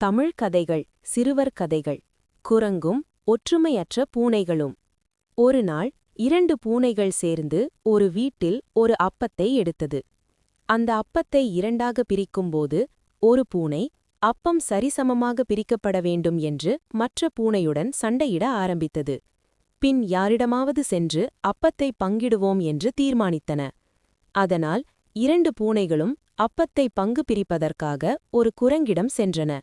தமிழ் கதைகள், சிறுவர் கதைகள். குரங்கும் ஒற்றுமையற்ற பூனைகளும். ஒரு நாள் 2 பூனைகள் சேர்ந்து ஒரு வீட்டில் ஒரு அப்பத்தை எடுத்தது. அந்த அப்பத்தை இரண்டாக பிரிக்கும்போது ஒரு பூனை அப்பம் சரிசமமாக பிரிக்கப்பட வேண்டும் என்று மற்ற பூனையுடன் சண்டையிட ஆரம்பித்தது. பின் யாரிடமாவது சென்று அப்பத்தை பங்கிடுவோம் என்று தீர்மானித்தன. அதனால் 2 பூனைகளும் அப்பத்தை பங்கு பிரிப்பதற்காக ஒரு குரங்கிடம் சென்றன.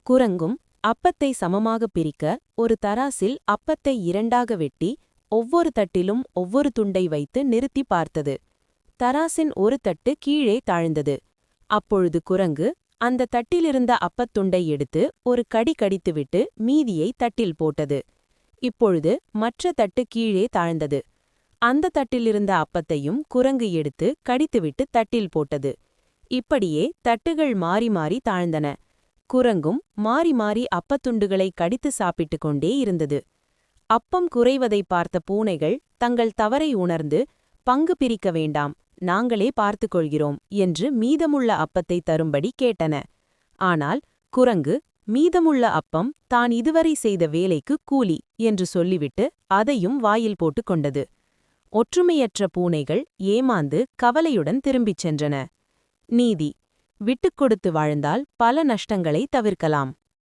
குரங்கும் அப்பத்தை சமமாக பிரிக்க ஒரு தராசில் அப்பத்தை இரண்டாக வெட்டி ஒவ்வொரு தட்டிலும் ஒவ்வொரு துண்டை வைத்து நிறுத்தி பார்த்தது. தராசின் ஒரு தட்டு கீழே தாழ்ந்தது. அப்பொழுது குரங்கு அந்த தட்டிலிருந்த அப்பத்துண்டை எடுத்து ஒரு கடி கடித்துவிட்டு மீதியை தட்டில் போட்டது. இப்பொழுது மற்ற தட்டு கீழே தாழ்ந்தது. அந்த தட்டிலிருந்த அப்பத்தையும் குரங்கு எடுத்து கடித்துவிட்டு தட்டில் போட்டது. இப்படியே தட்டுகள் மாறி மாறி தாழ்ந்தன. குரங்கும் மாறி மாறி அப்பத்துண்டுகளை கடித்து சாப்பிட்டு கொண்டே இருந்தது. அப்பம் குறைவதை பார்த்த பூனைகள் தங்கள் தவறை உணர்ந்து, பங்கு பிரிக்க வேண்டாம், நாங்களே பார்த்துக் கொள்கிறோம் என்று மீதமுள்ள அப்பத்தை தரும்படி கேட்டன. ஆனால் குரங்கு மீதமுள்ள அப்பம் தான் இதுவரை செய்த வேலைக்கு கூலி என்று சொல்லிவிட்டு அதையும் வாயில் போட்டுக் கொண்டது. ஒற்றுமையற்ற பூனைகள் ஏமாந்து கவலையுடன் திரும்பிச் சென்றன. நீதி: விட்டுக் கொடுத்து வாழ்ந்தால் பல நஷ்டங்களை தவிர்க்கலாம்.